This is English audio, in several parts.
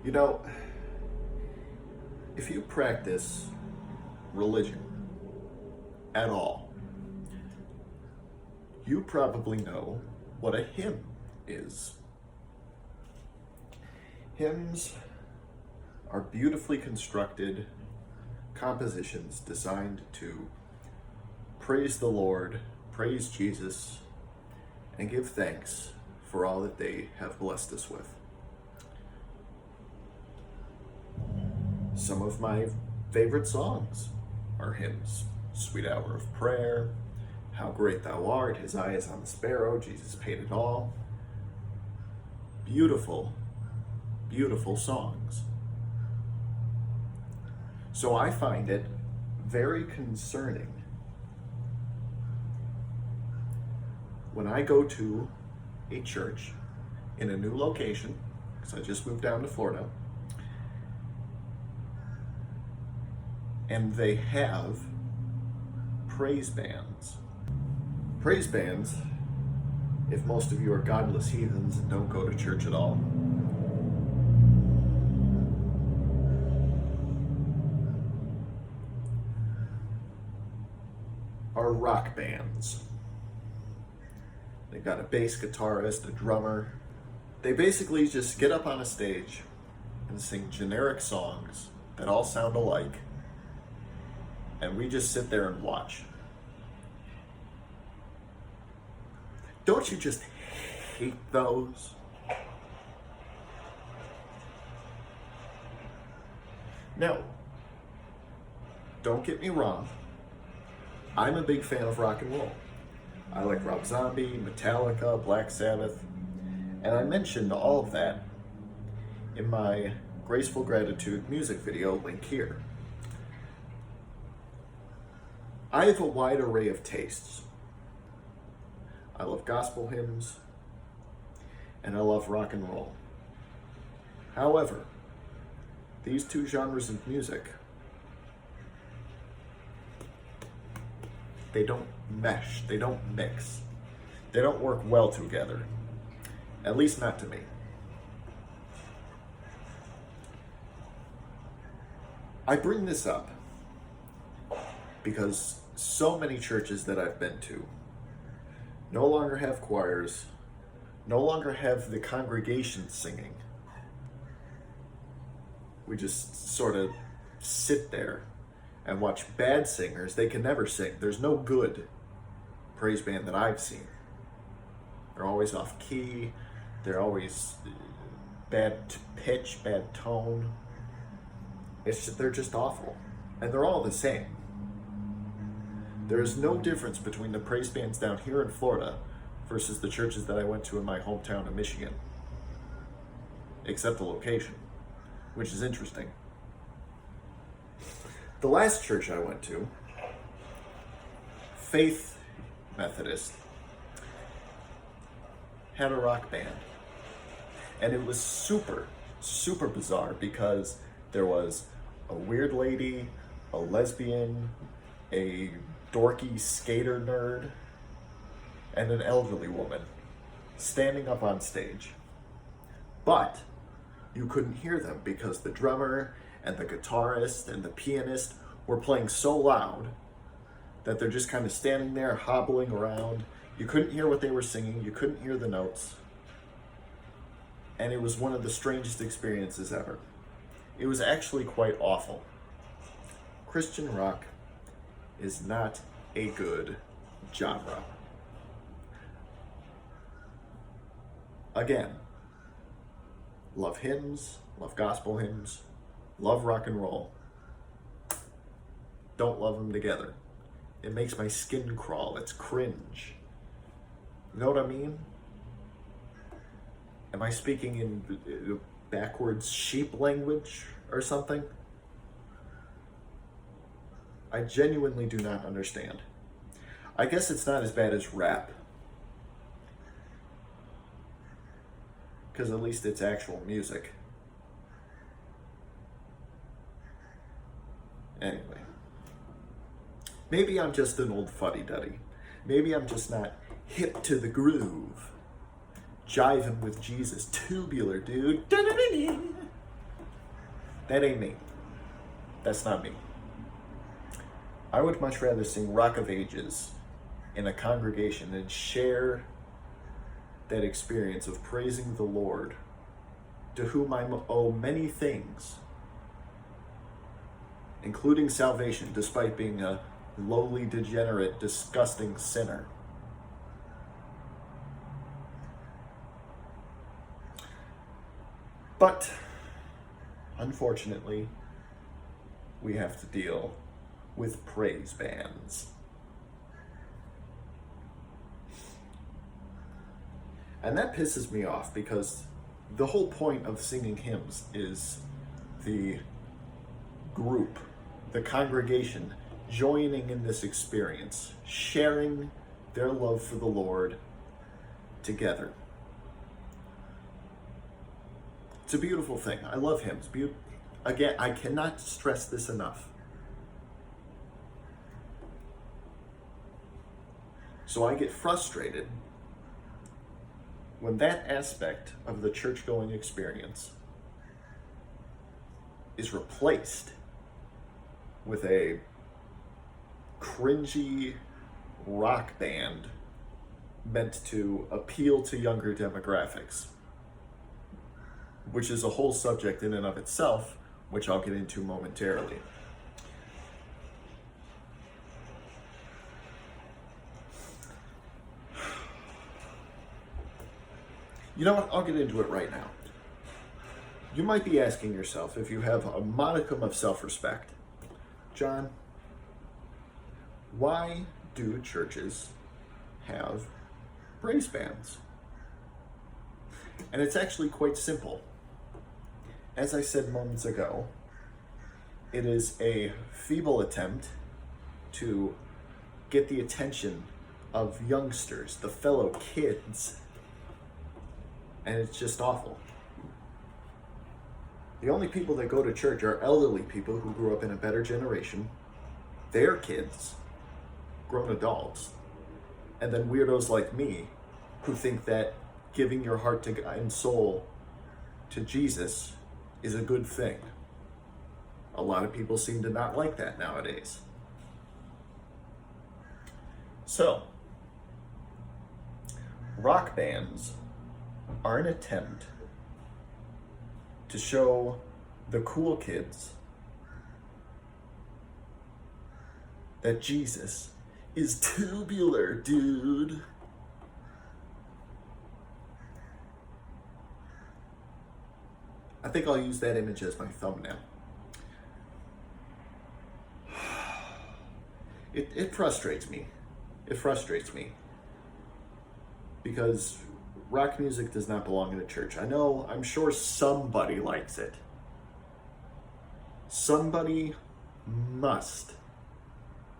You know, if you practice religion at all, you probably know what a hymn is. Hymns are beautifully constructed compositions designed to praise the Lord, praise Jesus, and give thanks for all that they have blessed us with. Some of my favorite songs are hymns. Sweet Hour of Prayer, How Great Thou Art, His Eye is on the Sparrow, Jesus Paid It All. Beautiful, beautiful songs. So I find it very concerning when I go to a church in a new location, because I just moved down to Florida, and they have praise bands. Praise bands, if most of you are godless heathens and don't go to church at all, are rock bands. They've got a bass guitarist, a drummer. They basically just get up on a stage and sing generic songs that all sound alike, and we just sit there and watch. Don't you just hate those? Now, don't get me wrong. I'm a big fan of rock and roll. I like Rob Zombie, Metallica, Black Sabbath, and I mentioned all of that in my Graceful Gratitude music video, link here. I have a wide array of tastes. I love gospel hymns, and I love rock and roll. However, these two genres of music, they don't mesh, they don't mix, they don't work well together, at least not to me. I bring this up because so many churches that I've been to no longer have choirs, no longer have the congregation singing. We just sort of sit there and watch bad singers. They can never sing. There's no good praise band that I've seen. They're always off key. They're always bad pitch, bad tone. They're just awful. And they're all the same. There is no difference between the praise bands down here in Florida versus the churches that I went to in my hometown of Michigan. Except the location, which is interesting. The last church I went to, Faith Methodist, had a rock band. And it was super, super bizarre because there was a weird lady, a lesbian, a dorky skater nerd, and an elderly woman standing up on stage. But you couldn't hear them because the drummer and the guitarist and the pianist were playing so loud that they're just kind of standing there hobbling around. You couldn't hear what they were singing, you couldn't hear the notes. And it was one of the strangest experiences ever. It was actually quite awful. Christian rock is not a good genre. Again, love hymns, love gospel hymns, love rock and roll. Don't love them together. It makes my skin crawl. It's cringe. You know what I mean? Am I speaking in backwards sheep language or something? I genuinely do not understand. I guess it's not as bad as rap, because at least it's actual music. Anyway, maybe I'm just an old fuddy-duddy. Maybe I'm just not hip to the groove. Jiving with Jesus, tubular, dude. That ain't me. That's not me. I would much rather sing Rock of Ages in a congregation than share that experience of praising the Lord, to whom I owe many things, including salvation, despite being a lowly, degenerate, disgusting sinner. But, unfortunately, we have to deal with praise bands. And that pisses me off because the whole point of singing hymns is the group, the congregation, joining in this experience, sharing their love for the Lord together. It's a beautiful thing. I love hymns. Again, I cannot stress this enough. So I get frustrated when that aspect of the church-going experience is replaced with a cringy rock band meant to appeal to younger demographics, which is a whole subject in and of itself, which I'll get into momentarily. You know what? I'll get into it right now. You might be asking yourself, if you have a modicum of self-respect, John, why do churches have praise bands? And it's actually quite simple. As I said moments ago, it is a feeble attempt to get the attention of youngsters, the fellow kids, and it's just awful. The only people that go to church are elderly people who grew up in a better generation, their kids, grown adults, and then weirdos like me who think that giving your heart and soul to Jesus is a good thing. A lot of people seem to not like that nowadays. So, rock bands are an attempt to show the cool kids that Jesus is tubular, dude. I think I'll use that image as my thumbnail. It frustrates me. It frustrates me. Because rock music does not belong in a church. I'm sure somebody likes it. Somebody must.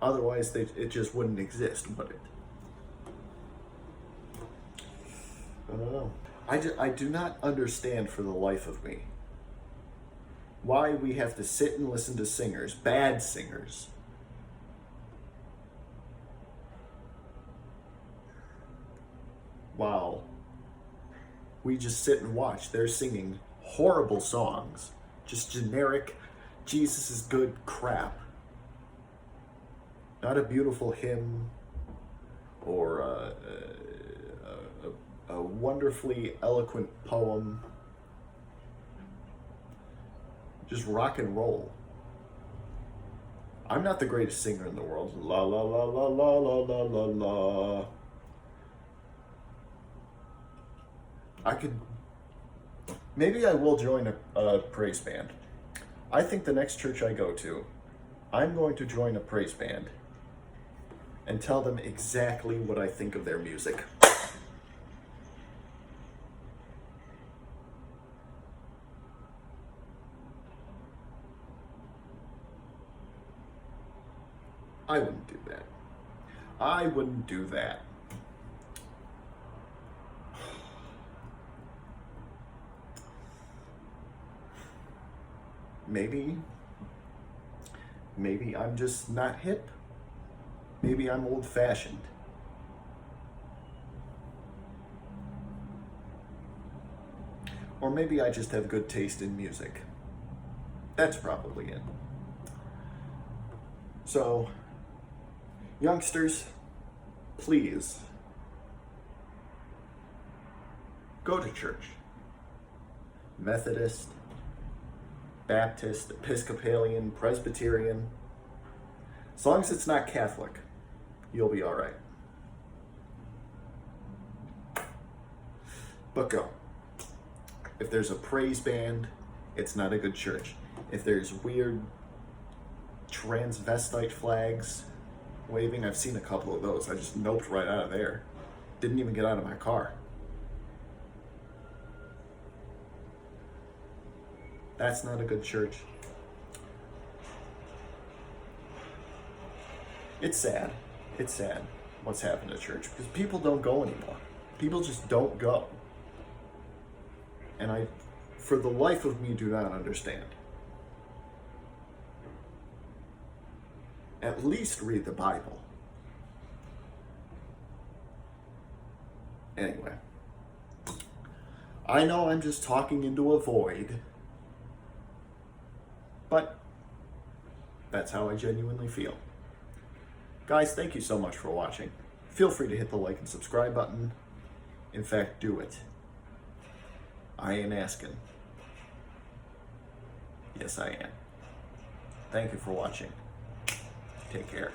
Otherwise, it just wouldn't exist, would it? I don't know. I do not understand for the life of me why we have to sit and listen to singers, bad singers, while we just sit and watch. They're singing horrible songs, just generic Jesus is good crap. Not a beautiful hymn or a wonderfully eloquent poem. Just rock and roll. I'm not the greatest singer in the world. La la la la la la la la la. Maybe I will join a praise band. I think the next church I go to, I'm going to join a praise band and tell them exactly what I think of their music. I wouldn't do that. I wouldn't do that. Maybe I'm just not hip. Maybe I'm old-fashioned. Or maybe I just have good taste in music. That's probably it. So, youngsters, please go to church. Methodist, Baptist, Episcopalian, Presbyterian. As long as it's not Catholic, you'll be all right. But go. If there's a praise band, it's not a good church. If there's weird transvestite flags waving, I've seen a couple of those. I just noped right out of there. Didn't even get out of my car. That's not a good church. It's sad. It's sad what's happened to church because people don't go anymore. People just don't go. And I, for the life of me, do not understand. At least read the Bible. Anyway, I know I'm just talking into a void, but that's how I genuinely feel. Guys, thank you so much for watching. Feel free to hit the like and subscribe button. In fact, do it. I ain't asking. Yes, I am. Thank you for watching. Take care.